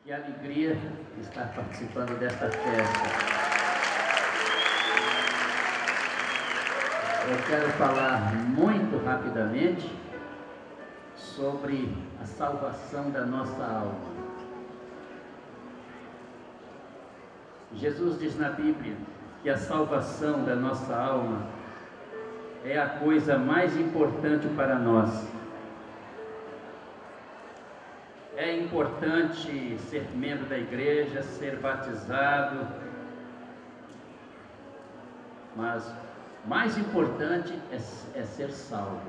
Que alegria estar participando desta festa. Eu quero falar muito rapidamente sobre a salvação da nossa alma. Jesus diz na Bíblia que a salvação da nossa alma é a coisa mais importante para nós. É importante ser membro da igreja, ser batizado, mas mais importante é ser salvo.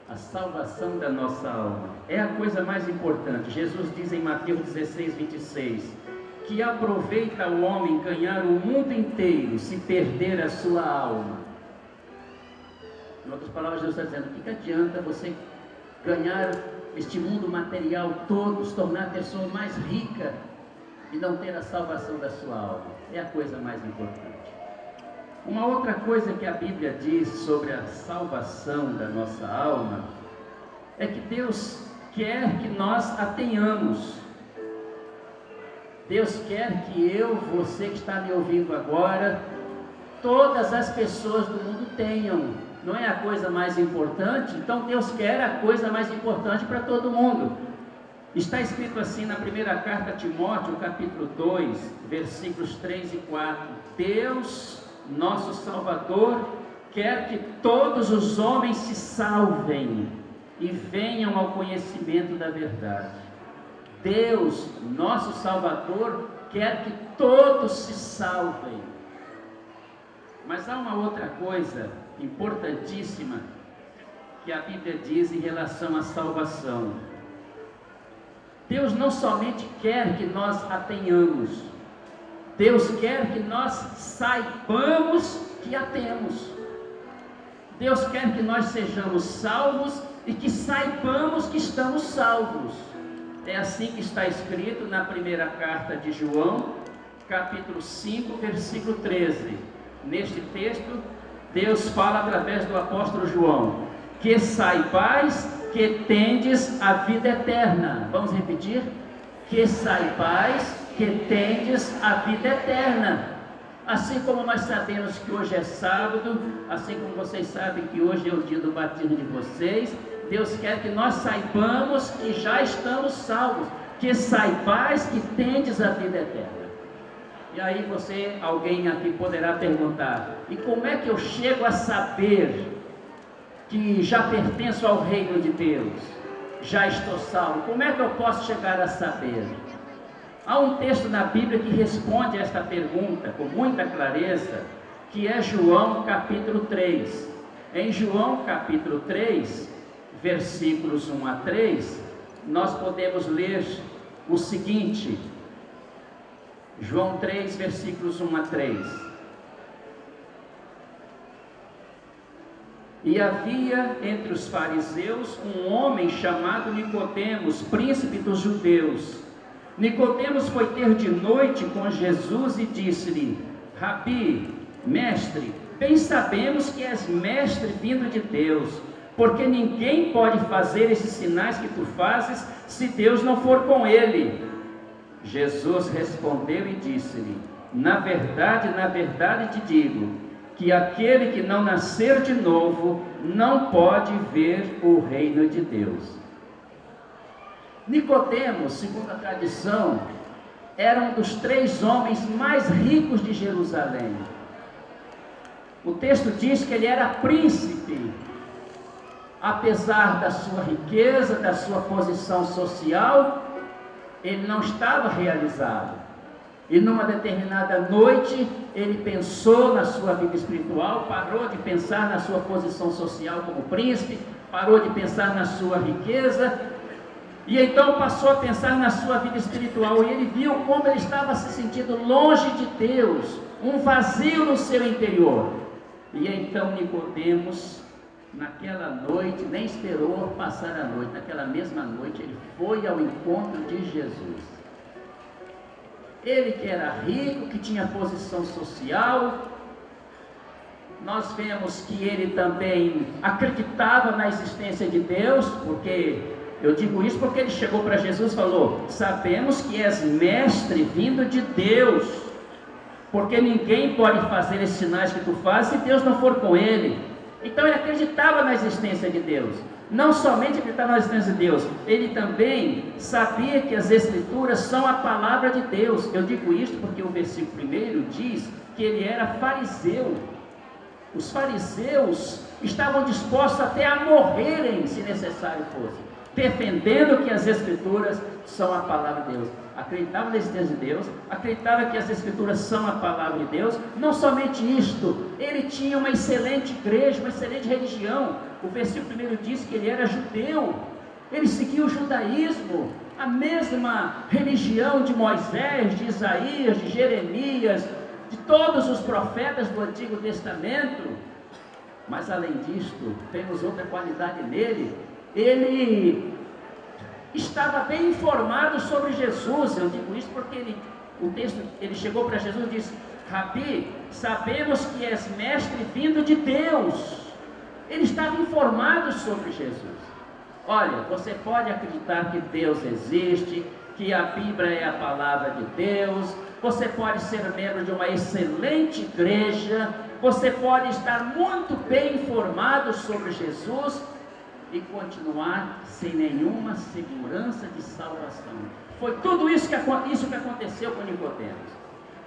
A salvação da nossa alma é a coisa mais importante. Jesus diz em Mateus 16, 26, que aproveita o homem ganhar o mundo inteiro se perder a sua alma. Em outras palavras, Jesus está dizendo, o que adianta você ganhar este mundo material todo, se tornar a pessoa mais rica e não ter a salvação da sua alma? É a coisa mais importante. Uma outra coisa que a Bíblia diz sobre a salvação da nossa alma é que Deus quer que nós a tenhamos. Deus quer que eu, você que está me ouvindo agora, todas as pessoas do mundo tenham. Não é a coisa mais importante? Então Deus quer a coisa mais importante para todo mundo. Está escrito assim na primeira carta a Timóteo, capítulo 2, versículos 3 e 4. Deus, nosso Salvador, quer que todos os homens se salvem e venham ao conhecimento da verdade. Deus, nosso Salvador, quer que todos se salvem. Mas há uma outra coisa importantíssima que a Bíblia diz em relação à salvação. Deus não somente quer que nós a tenhamos, Deus quer que nós saibamos que a temos. Deus quer que nós sejamos salvos e que saibamos que estamos salvos. É assim que está escrito na primeira carta de João, capítulo 5, versículo 13. Neste texto, Deus fala através do apóstolo João, que saibais que tendes a vida eterna. Vamos repetir? Que saibais que tendes a vida eterna. Assim como nós sabemos que hoje é sábado, assim como vocês sabem que hoje é o dia do batismo de vocês, Deus quer que nós saibamos que já estamos salvos, que saibais que tendes a vida eterna. E aí alguém aqui poderá perguntar, e como é que eu chego a saber que já pertenço ao reino de Deus? Já estou salvo? Como é que eu posso chegar a saber? Há um texto na Bíblia que responde a esta pergunta com muita clareza, que é João capítulo 3. Em João capítulo 3, versículos 1 a 3, nós podemos ler o seguinte, João 3, versículos 1 a 3. E havia entre os fariseus um homem chamado Nicodemos, príncipe dos judeus. Nicodemos foi ter de noite com Jesus e disse-lhe, Rabi, mestre, bem sabemos que és mestre vindo de Deus, porque ninguém pode fazer esses sinais que tu fazes, se Deus não for com ele. Jesus respondeu e disse-lhe, na verdade te digo, que aquele que não nascer de novo, não pode ver o reino de Deus. Nicodemos, segundo a tradição, era um dos 3 homens mais ricos de Jerusalém. O texto diz que ele era príncipe. Apesar da sua riqueza, da sua posição social, ele não estava realizado. E numa determinada noite, ele pensou na sua vida espiritual, parou de pensar na sua posição social como príncipe, parou de pensar na sua riqueza, e então passou a pensar na sua vida espiritual, e ele viu como ele estava se sentindo longe de Deus, um vazio no seu interior. E então Nicodemos, naquela noite, nem esperou passar a noite, naquela mesma noite ele foi ao encontro de Jesus. Ele que era rico, que tinha posição social, nós vemos que ele também acreditava na existência de Deus, porque Eu digo isso porque ele chegou para Jesus e falou: sabemos que és mestre vindo de Deus, porque ninguém pode fazer esses sinais que tu fazes se Deus não for com ele. Então ele acreditava na existência de Deus. Não somente acreditava na existência de Deus, ele também sabia que as Escrituras são a palavra de Deus. Eu digo isto porque o versículo 1 diz que ele era fariseu. Os fariseus estavam dispostos até a morrerem, se necessário fosse, defendendo que as Escrituras são a palavra de Deus. Acreditava na existência de Deus, acreditava que as Escrituras são a palavra de Deus. Não somente isto, ele tinha uma excelente igreja, uma excelente religião. O versículo 1 diz que ele era judeu, ele seguia o judaísmo, a mesma religião de Moisés, de Isaías, de Jeremias, de todos os profetas do Antigo Testamento. Mas além disto, temos outra qualidade nele: ele estava bem informado sobre Jesus. Eu digo isso porque ele chegou para Jesus e disse: Rabi, sabemos que és mestre vindo de Deus. Ele estava informado sobre Jesus. Olha, você pode acreditar que Deus existe, que a Bíblia é a palavra de Deus, você pode ser membro de uma excelente igreja, você pode estar muito bem informado sobre Jesus e continuar sem nenhuma segurança de salvação. Foi tudo isso que aconteceu com Nicodemos.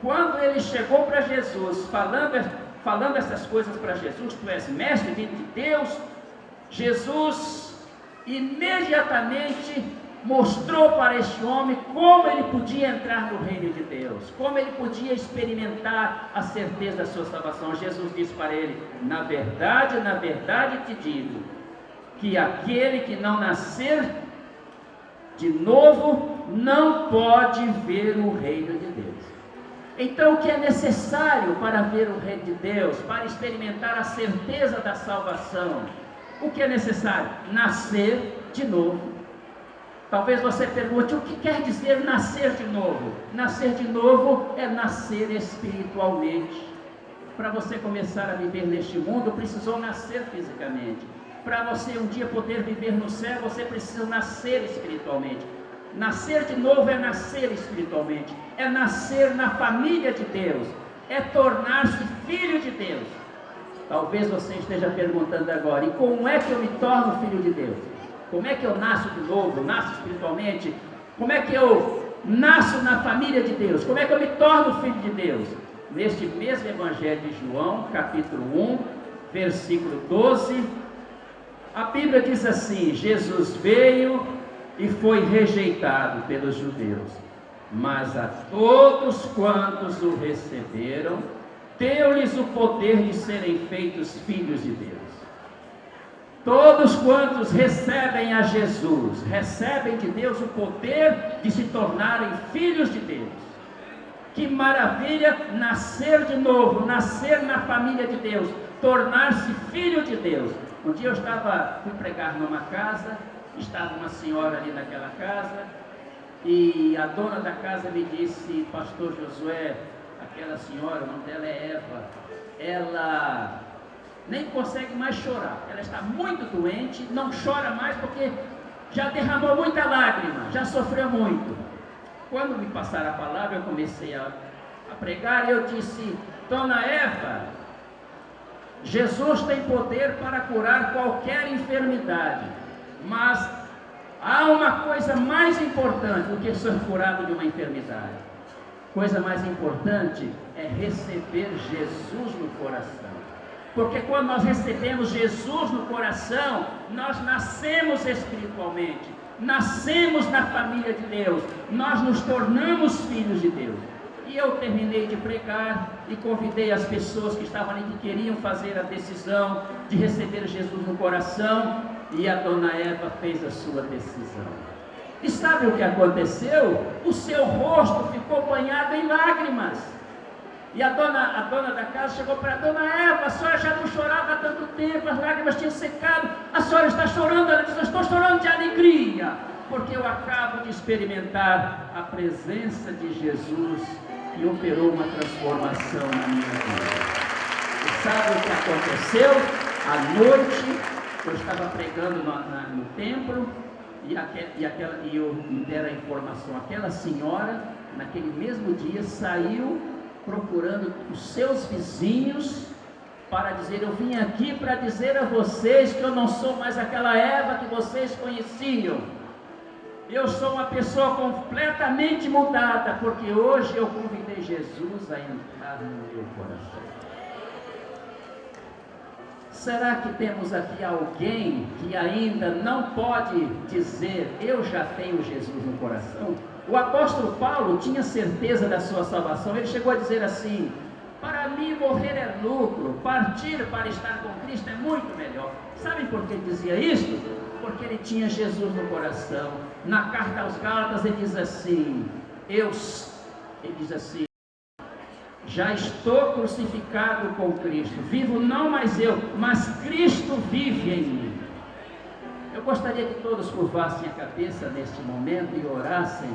Quando ele chegou para Jesus, falando essas coisas para Jesus: tu és mestre vindo de Deus, Jesus imediatamente mostrou para este homem como ele podia entrar no reino de Deus, como ele podia experimentar a certeza da sua salvação. Jesus disse para ele: na verdade te digo, que aquele que não nascer de novo não pode ver o reino de Deus. Então, o que é necessário para ver o reino de Deus, para experimentar a certeza da salvação? O que é necessário? Nascer de novo. Talvez você pergunte: o que quer dizer nascer de novo? Nascer de novo é nascer espiritualmente. Para você começar a viver neste mundo, precisou nascer fisicamente. Para você um dia poder viver no céu, você precisa nascer espiritualmente. Nascer de novo é nascer espiritualmente, é nascer na família de Deus, é tornar-se filho de Deus. Talvez você esteja perguntando agora: e como é que eu me torno filho de Deus? Como é que eu nasço de novo, nasço espiritualmente? Como é que eu nasço na família de Deus? Como é que eu me torno filho de Deus? Neste mesmo Evangelho de João, capítulo 1, versículo 12, a Bíblia diz assim: Jesus veio e foi rejeitado pelos judeus, mas a todos quantos o receberam, deu-lhes o poder de serem feitos filhos de Deus. Todos quantos recebem a Jesus, recebem de Deus o poder de se tornarem filhos de Deus. Que maravilha nascer de novo, nascer na família de Deus, tornar-se filho de Deus. Um dia eu fui pregar numa casa, estava uma senhora ali naquela casa, e a dona da casa me disse: pastor Josué, aquela senhora, o nome dela é Eva, ela nem consegue mais chorar, ela está muito doente, não chora mais porque já derramou muita lágrima, já sofreu muito. Quando me passaram a palavra, eu comecei a pregar, e eu disse: dona Eva, Jesus tem poder para curar qualquer enfermidade, mas há uma coisa mais importante do que ser curado de uma enfermidade. Coisa mais importante é receber Jesus no coração. Porque quando nós recebemos Jesus no coração, nós nascemos espiritualmente, nascemos na família de Deus, nós nos tornamos filhos de Deus. E eu terminei de pregar e convidei as pessoas que estavam ali, que queriam fazer a decisão de receber Jesus no coração, e a dona Eva fez a sua decisão. E sabe o que aconteceu? O seu rosto ficou banhado em lágrimas. E a dona da casa chegou para a dona Eva: a senhora já não chorava há tanto tempo, as lágrimas tinham secado, a senhora está chorando? Ela disse: eu estou chorando de alegria, porque eu acabo de experimentar a presença de Jesus, que operou uma transformação na minha vida. E sabe o que aconteceu? À noite, eu estava pregando no templo, e eu me deram a informação, aquela senhora, naquele mesmo dia, saiu procurando os seus vizinhos, para dizer, eu vim aqui para dizer a vocês que eu não sou mais aquela Eva que vocês conheciam. Eu sou uma pessoa completamente mudada, porque hoje eu convidei Jesus a entrar no meu coração. Será que temos aqui alguém que ainda não pode dizer, eu já tenho Jesus no coração? O apóstolo Paulo tinha certeza da sua salvação. Ele chegou a dizer assim, para mim morrer é lucro, partir para estar com Cristo é muito melhor. Sabem por que ele dizia isso? Porque ele tinha Jesus no coração. Na carta aos Gálatas ele diz assim, já estou crucificado com Cristo, vivo não mais eu, mas Cristo vive em mim. Eu gostaria que todos curvassem a cabeça neste momento e orassem.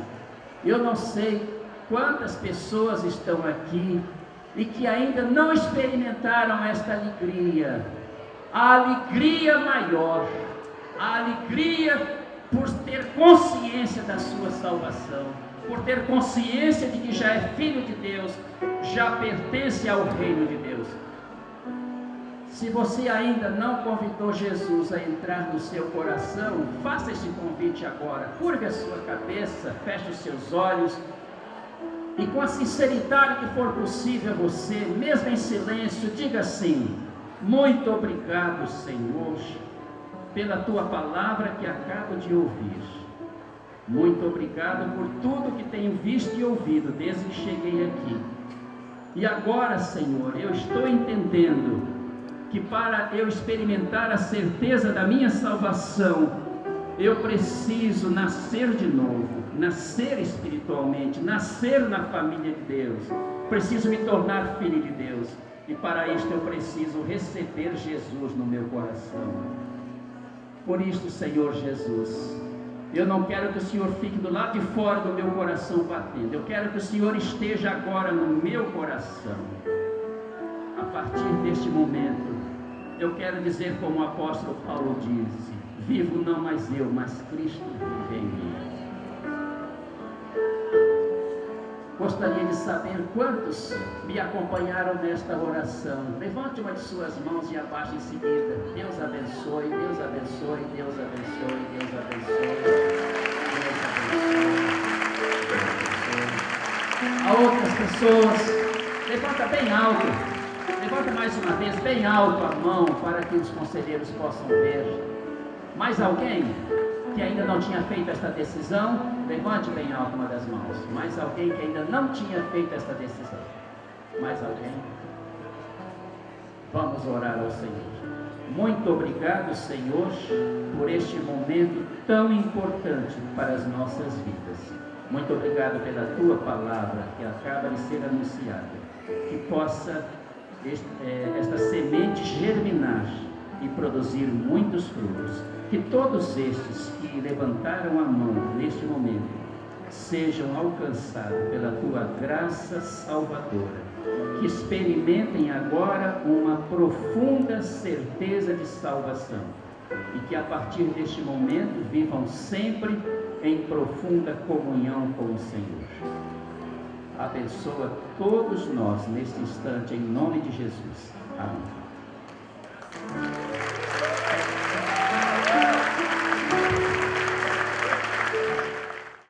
Eu não sei quantas pessoas estão aqui e que ainda não experimentaram esta alegria, a alegria maior, a alegria por ter consciência da sua salvação, por ter consciência de que já é filho de Deus, já pertence ao reino de Deus. Se você ainda não convidou Jesus a entrar no seu coração, faça esse convite agora, curve a sua cabeça, feche os seus olhos, e com a sinceridade que for possível a você, mesmo em silêncio, diga assim, muito obrigado, Senhor, pela tua palavra que acabo de ouvir. Muito obrigado por tudo que tenho visto e ouvido desde que cheguei aqui. E agora, Senhor, eu estou entendendo que para eu experimentar a certeza da minha salvação, eu preciso nascer de novo, nascer espiritualmente, nascer na família de Deus. Preciso me tornar filho de Deus. E para isto eu preciso receber Jesus no meu coração. Por isto, Senhor Jesus, eu não quero que o Senhor fique do lado de fora do meu coração batendo. Eu quero que o Senhor esteja agora no meu coração. A partir deste momento, eu quero dizer como o apóstolo Paulo disse, vivo não mais eu, mas Cristo vive em mim. Gostaria de saber quantos me acompanharam nesta oração. Levante uma de suas mãos e abaixe em seguida. Deus abençoe, Deus abençoe, Deus abençoe, Deus abençoe, Deus abençoe. A outras pessoas, levanta bem alto, levanta mais uma vez bem alto a mão para que os conselheiros possam ver. Mais alguém que ainda não tinha feito esta decisão? Levante bem alto uma das mãos. Mais alguém que ainda não tinha feito esta decisão? Mais alguém? Vamos orar ao Senhor. Muito obrigado, Senhor, por este momento tão importante para as nossas vidas. Muito obrigado pela Tua palavra que acaba de ser anunciada. Que possa esta semente germinar e produzir muitos frutos. Que todos estes que levantaram a mão neste momento sejam alcançados pela Tua graça salvadora. Que experimentem agora uma profunda certeza de salvação. E que a partir deste momento vivam sempre em profunda comunhão com o Senhor. Abençoa todos nós neste instante, em nome de Jesus. Amém.